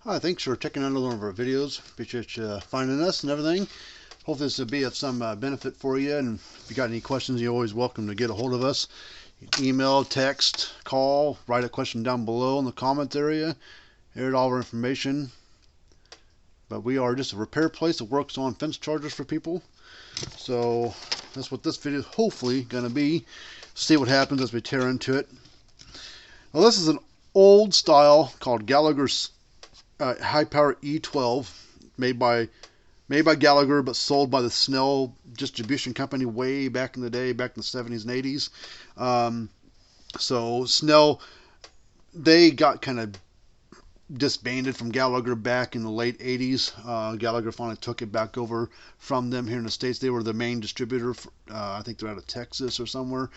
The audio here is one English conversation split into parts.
Hi, thanks for checking out another one of our videos. Appreciate you finding us and everything. Hope this will be of some benefit for you. And if you got any questions, you're always welcome to get a hold of us. Email, text, call, write a question down below in the comments area. Here's all our information. But we are just a repair place that works on fence chargers for people. So that's what this video is hopefully going to be. See what happens as we tear into it. Well, this is an old style called Gallagher's high power E12, made by Gallagher, but sold by the Snell distribution company way back in the day, back in the 70s and 80s. So Snell, they got kind of disbanded from Gallagher back in the late 80s. Gallagher finally took it back over from them here in the States. They were the main distributor. I think they're out of Texas or somewhere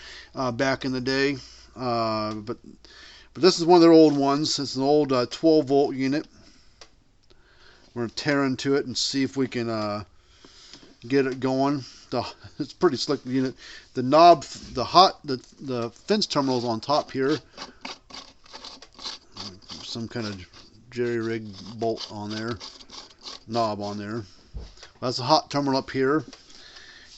back in the day. But this is one of their old ones. It's an old 12 volt unit. We're going to tear into it and see if we can get it going. It's a pretty slick unit. The knob, the fence terminal is on top here. Some kind of jerry-rig bolt on there, knob on there. That's a hot terminal up here.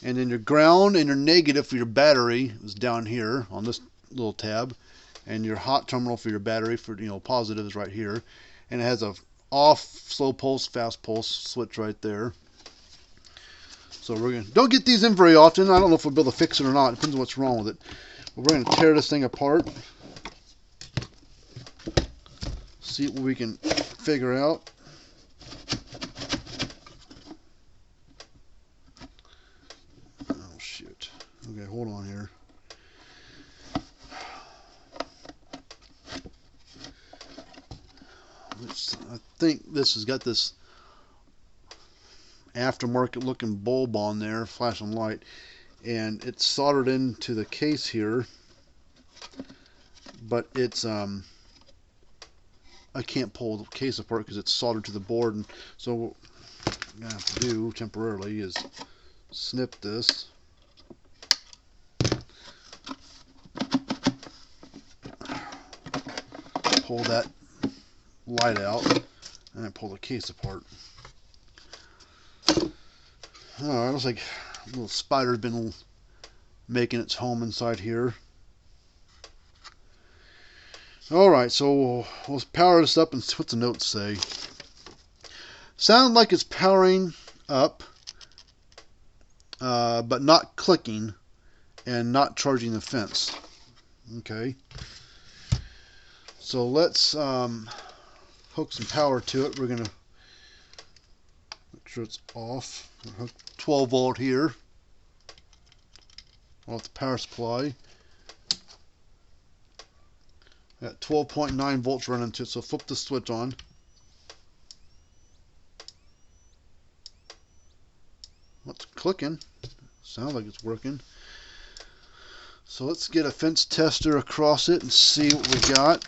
And then your ground and your negative for your battery is down here on this little tab. And your hot terminal for your battery for, positive is right here. And it has a off, slow pulse, fast pulse switch right there. So don't get these in very often. I don't know if we'll be able to fix it or not. It depends on what's wrong with it. But we're going to tear this thing apart. See what we can figure out. Oh shoot. Okay, hold on here. I think this has got this aftermarket looking bulb on there, flashing light, and it's soldered into the case here, but it's I can't pull the case apart because it's soldered to the board. And so what I'm gonna have to do temporarily is snip this, pull that light out, and then pull the case apart. Alright, looks like a little spider's been making its home inside here. Alright, so we'll power this up and see what the notes say. Sounds like it's powering up, but not clicking and not charging the fence. Okay. So let's hook some power to it. We're going to make sure it's off. Hook 12 volt here off the power supply. Got 12.9 volts running to it, so flip the switch on. It's clicking. Sounds like it's working. So let's get a fence tester across it and see what we got.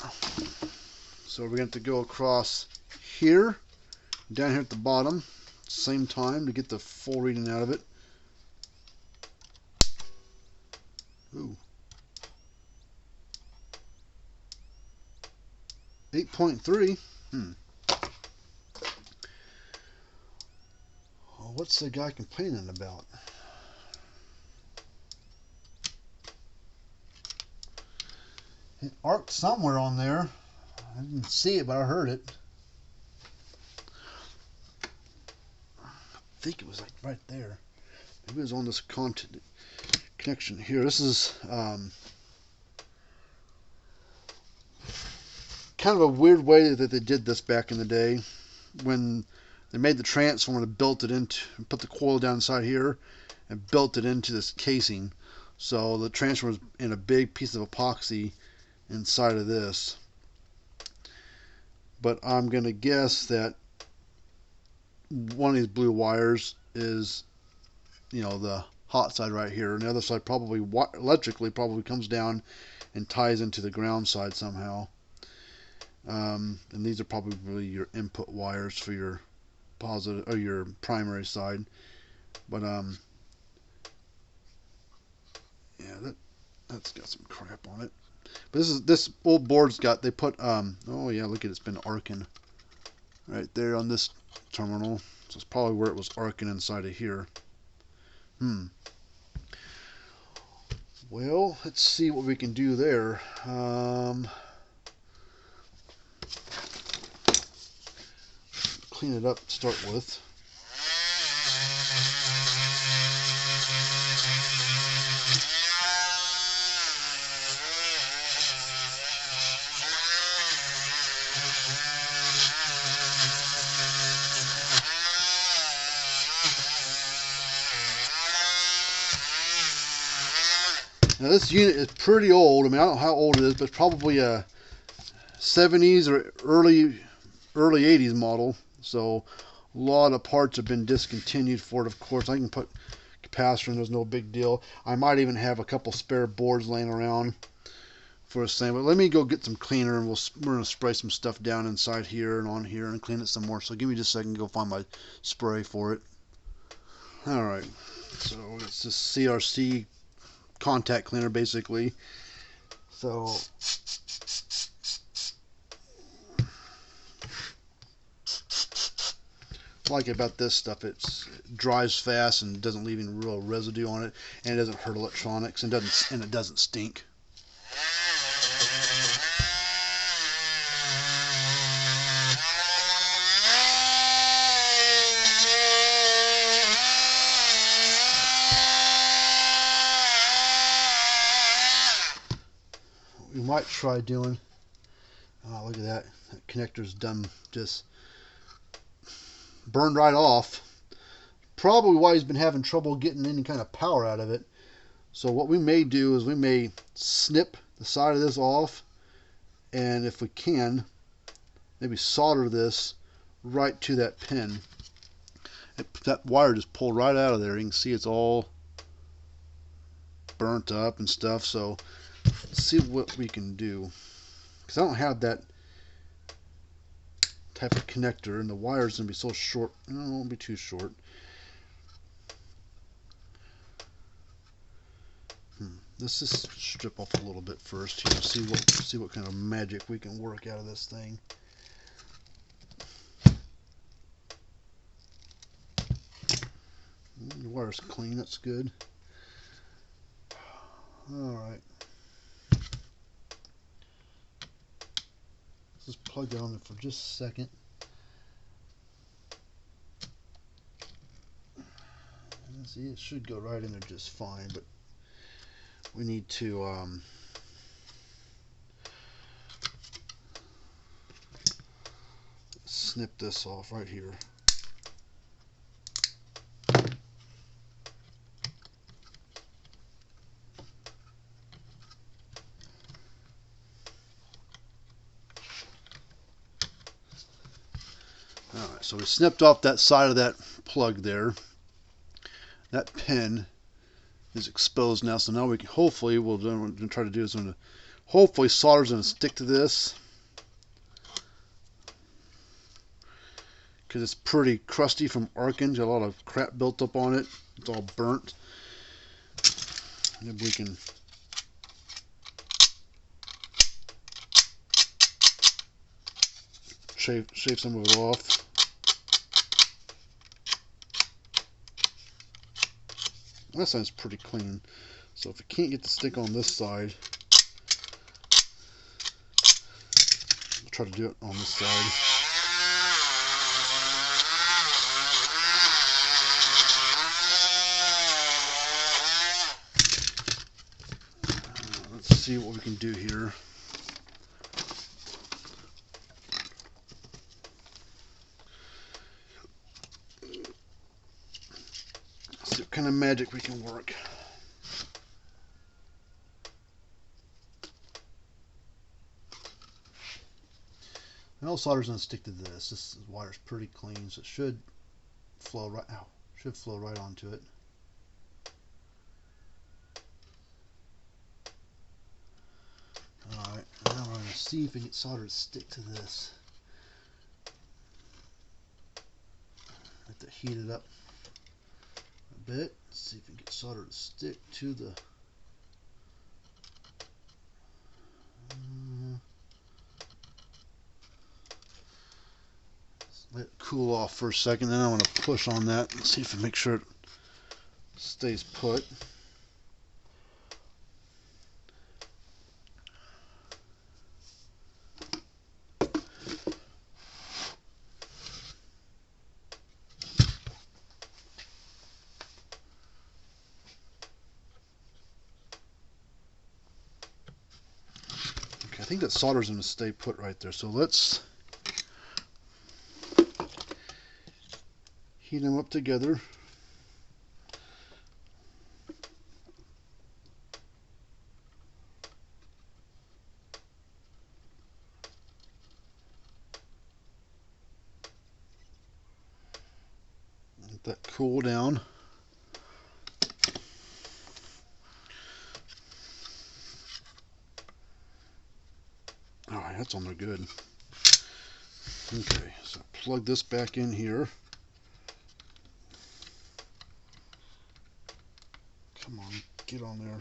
So we're going to go across here, down here at the bottom, same time to get the full reading out of it. Ooh. 8.3. Well, what's the guy complaining about? It arced somewhere on there. I didn't see it, but I heard it. I think it was like right there. Maybe it was on this connection here. This is kind of a weird way that they did this back in the day. When they made the transformer and built it into, put the coil down inside here and built it into this casing. So the transformer is in a big piece of epoxy inside of this. But I'm going to guess that one of these blue wires is, the hot side right here. And the other side probably electrically probably comes down and ties into the ground side somehow. And these are probably your input wires for your positive or your primary side. But yeah, that's got some crap on it. But this old board's got, they put oh yeah, look at it, it's been arcing. right there on this terminal. So it's probably where it was arcing inside of here. Well, let's see what we can do there. Clean it up to start with. Now this unit is pretty old. I mean, I don't know how old it is, but it's probably a 70s or early 80s model. So a lot of parts have been discontinued for it, of course. I can put capacitor in, there's no big deal. I might even have a couple spare boards laying around for a thing. But let me go get some cleaner, and we're going to spray some stuff down inside here and on here and clean it some more. So give me just a second to go find my spray for it. Alright, so it's this CRC contact cleaner basically. So like about this stuff, it dries fast and doesn't leave any real residue on it, and it doesn't hurt electronics, and it doesn't stink. We might try doing, oh, look at that, that connector's done, just burned right off. Probably why he's been having trouble getting any kind of power out of it. So what we may do is we may snip the side of this off, and if we can, maybe solder this right to that pin. That wire just pulled right out of there. You can see it's all burnt up and stuff. So let's see what we can do, because I don't have that type of connector, and the wire's gonna be so short. No, it won't be too short. Let's just strip off a little bit first here. See what kind of magic we can work out of this thing. The wire's clean. That's good. All right. Let's just plug that on there for just a second. See, it should go right in there just fine, but we need to snip this off right here. Alright, so we snipped off that side of that plug there. That pin is exposed now, so now we can hopefully, what we're going to try to do is hopefully solder's going to stick to this, because it's pretty crusty from arcing. Got a lot of crap built up on it. It's all burnt. Maybe we can shave some of it off. That side's pretty clean. So if it can't get to stick on this side, we'll try to do it on this side. Let's see what we can do here. See what kind of magic we can work. No solder's gonna stick to this. This wire's pretty clean, so it should flow right. Ow, should flow right onto it. All right, now we're gonna see if we can get solder to stick to this. Have to heat it up a bit. Let's see if we can get solder to stick to the. let it cool off for a second, then I want to push on that and see if it makes sure it stays put. Okay, I think that solder's going to stay put right there, so let's heat them up together. Let that cool down. Alright, that's on there good. Okay, so plug this back in here. Come on, get on there.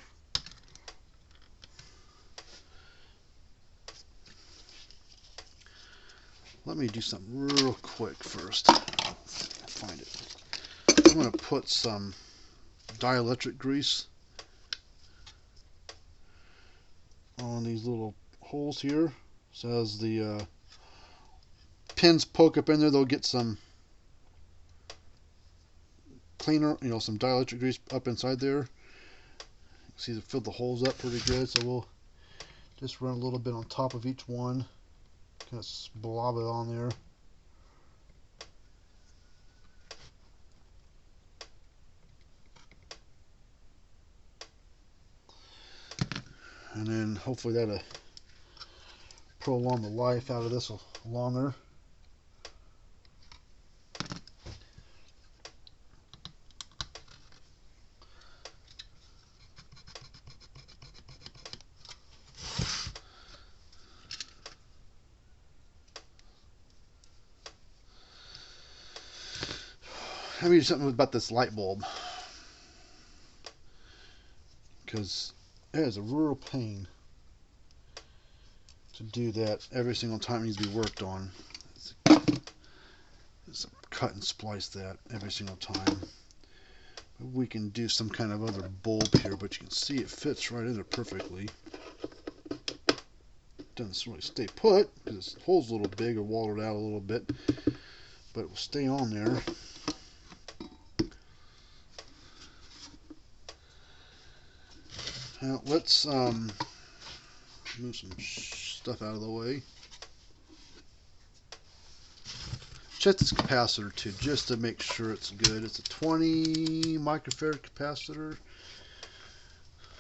Let me do something real quick first. Find it. I'm going to put some dielectric grease on these little holes here. So as the pins poke up in there, they'll get some cleaner, some dielectric grease up inside there. See, they filled the holes up pretty good, so we'll just run a little bit on top of each one, kind of blob it on there. And then hopefully that'll prolong the life out of this longer. Let me do something about this light bulb, because it is a real pain to do that every single time it needs to be worked on. It's cut and splice that every single time. We can do some kind of other bulb here, but you can see it fits right in there perfectly. Doesn't really stay put because the hole's a little big or walled out a little bit, but it will stay on there. Now let's move some stuff out of the way. Check this capacitor too, just to make sure it's good. It's a 20 microfarad capacitor.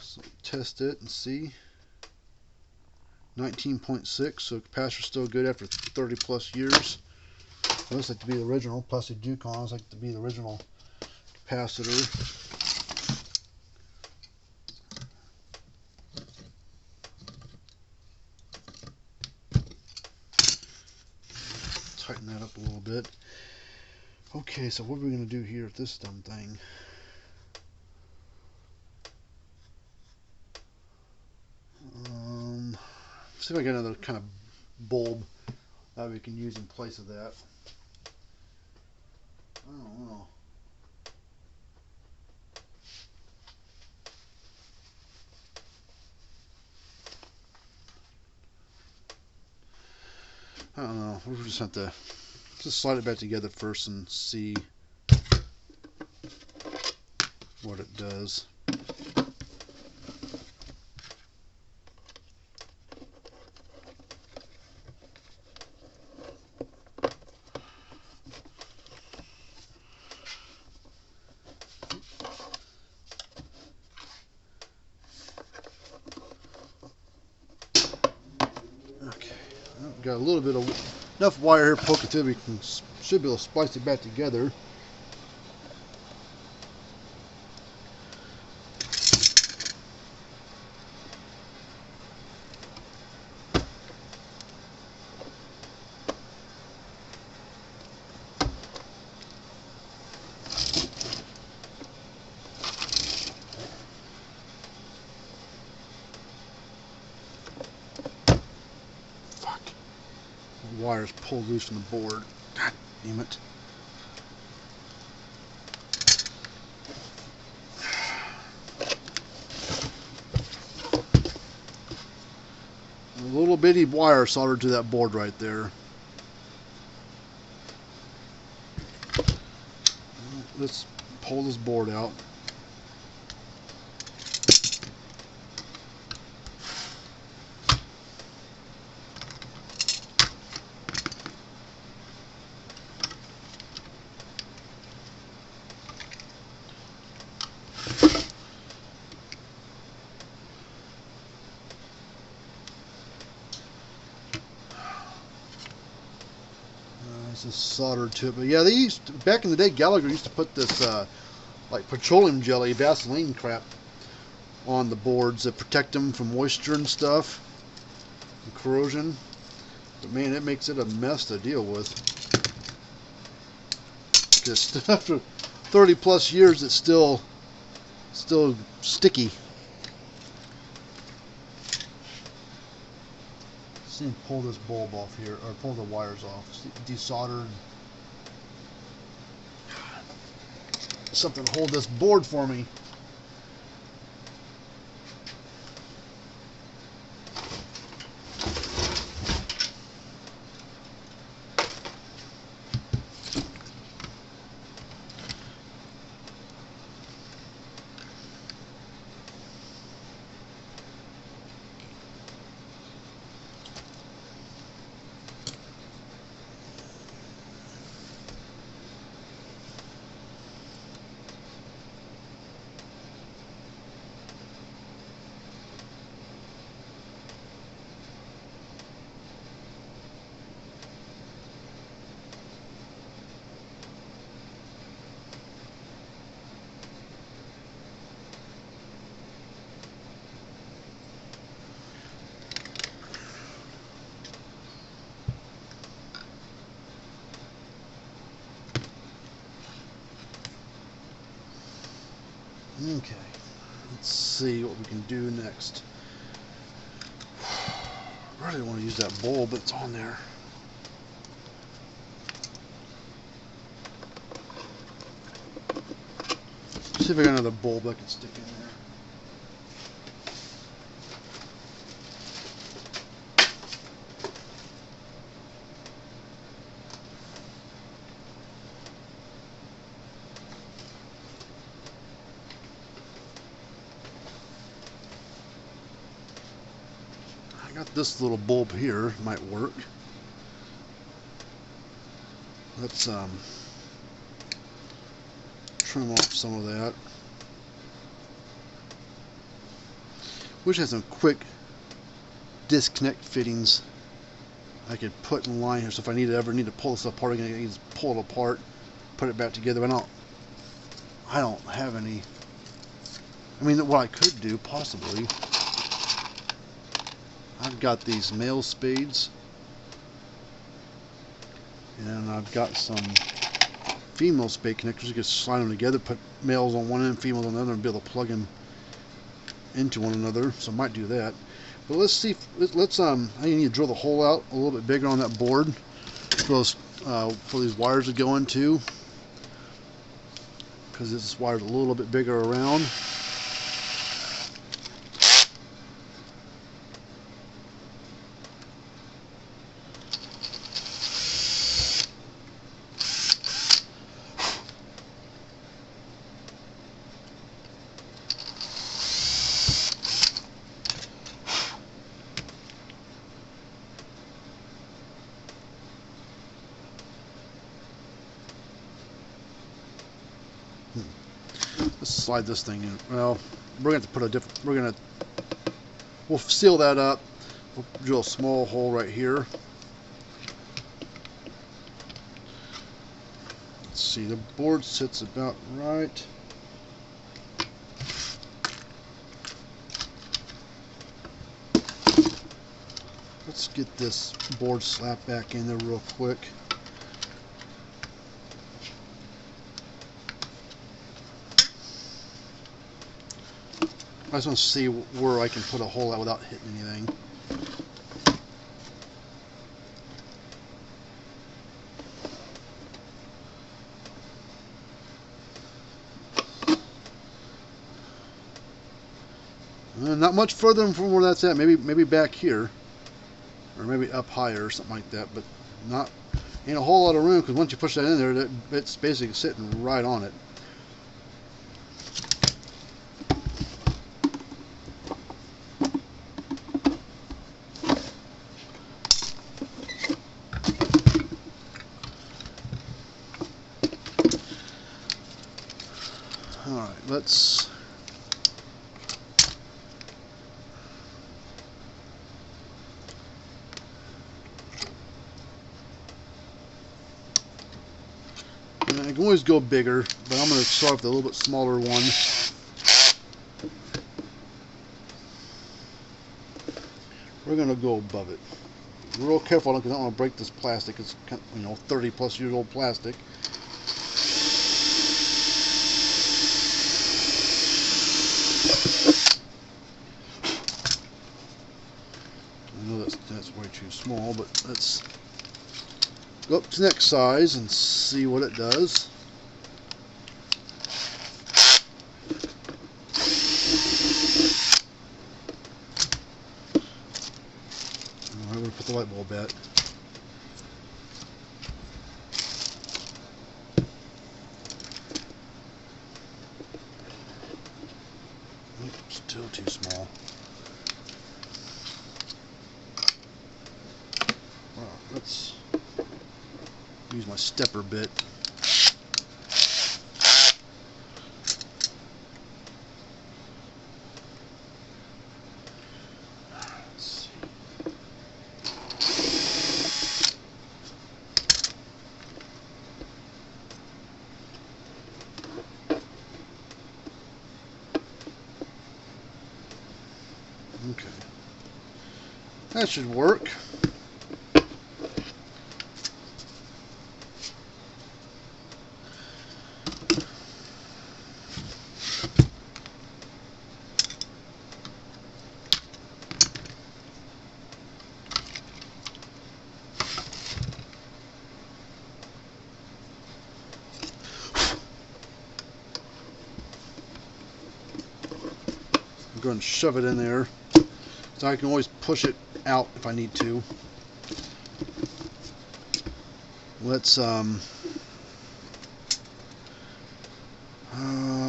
So test it and see. 19.6, so capacitor's still good after 30 plus years. It looks like to be the original. Plastic Ducons like to be the original capacitor. Tighten that up a little bit. Okay, so what are we going to do here with this dumb thing? See if I get another kind of bulb that we can use in place of that. I don't know. We'll just have to slide it back together first and see what it does. Got a little bit of enough wire here poking through, we should be able to splice it back together. Wires pulled loose from the board. God Damn it. A little bitty wire soldered to that board right there. Let's pull this board out. This is soldered to it, but yeah, back in the day, Gallagher used to put this like petroleum jelly, Vaseline crap on the boards to protect them from moisture and stuff, and corrosion. But man, it makes it a mess to deal with. Just after 30 plus years, it's still sticky. See, pull this bulb off here, or pull the wires off, desolder. Something to hold this board for me. Okay, let's see what we can do next. I really want to use that bulb, but it's on there. See if I got another bulb I can stick in there. I got this little bulb here, might work. Let's trim off some of that. Wish I had some quick disconnect fittings I could put in line here, so if I ever need to pull this apart, I can just pull it apart, put it back together. But I don't have any. I mean, what I could do possibly, I've got these male spades, and I've got some female spade connectors. You could slide them together, put males on one end, females on the other, and be able to plug them into one another. So I might do that. But let's see. I need to drill the hole out a little bit bigger on that board for these wires to go into, because this wire's a little bit bigger around. Let's slide this thing in. Well, we're going to put a different. We'll seal that up. We'll drill a small hole right here. Let's see. The board sits about right. Let's get this board slapped back in there real quick. I just want to see where I can put a hole out without hitting anything. Not much further from where that's at. Maybe back here, or maybe up higher or something like that. But ain't a whole lot of room, because once you push that in there, it's basically sitting right on it. All right, let's. I can always go bigger, but I'm going to start with a little bit smaller one. We're going to go above it. Be real careful because I don't want to break this plastic. It's 30 plus years old plastic. I know that's way too small, but let's go up to the next size and see what it does. I'm going to put the light bulb at. Still too small. Well, let's use my stepper bit. Let's see. Okay. That should work. I'm going to shove it in there so I can always push it out if I need to. Let's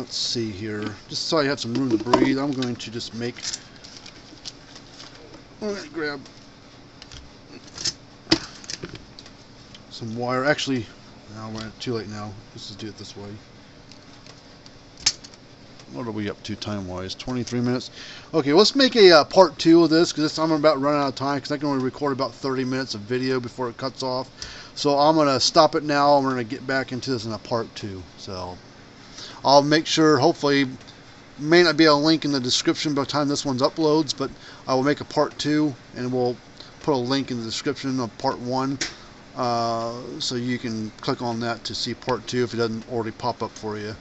see here. Just so I have some room to breathe, I'm going to just I'm going to grab some wire. Actually, no, we're too late now. Let's just do it this way. What are we up to time-wise? 23 minutes. Okay, let's make a part 2 of this, because I'm about running out of time, because I can only record about 30 minutes of video before it cuts off. So I'm going to stop it now, and we're going to get back into this in a part 2. So I'll make sure, hopefully, may not be a link in the description by the time this one's uploads, but I will make a part 2, and we'll put a link in the description of part 1, so you can click on that to see part 2 if it doesn't already pop up for you.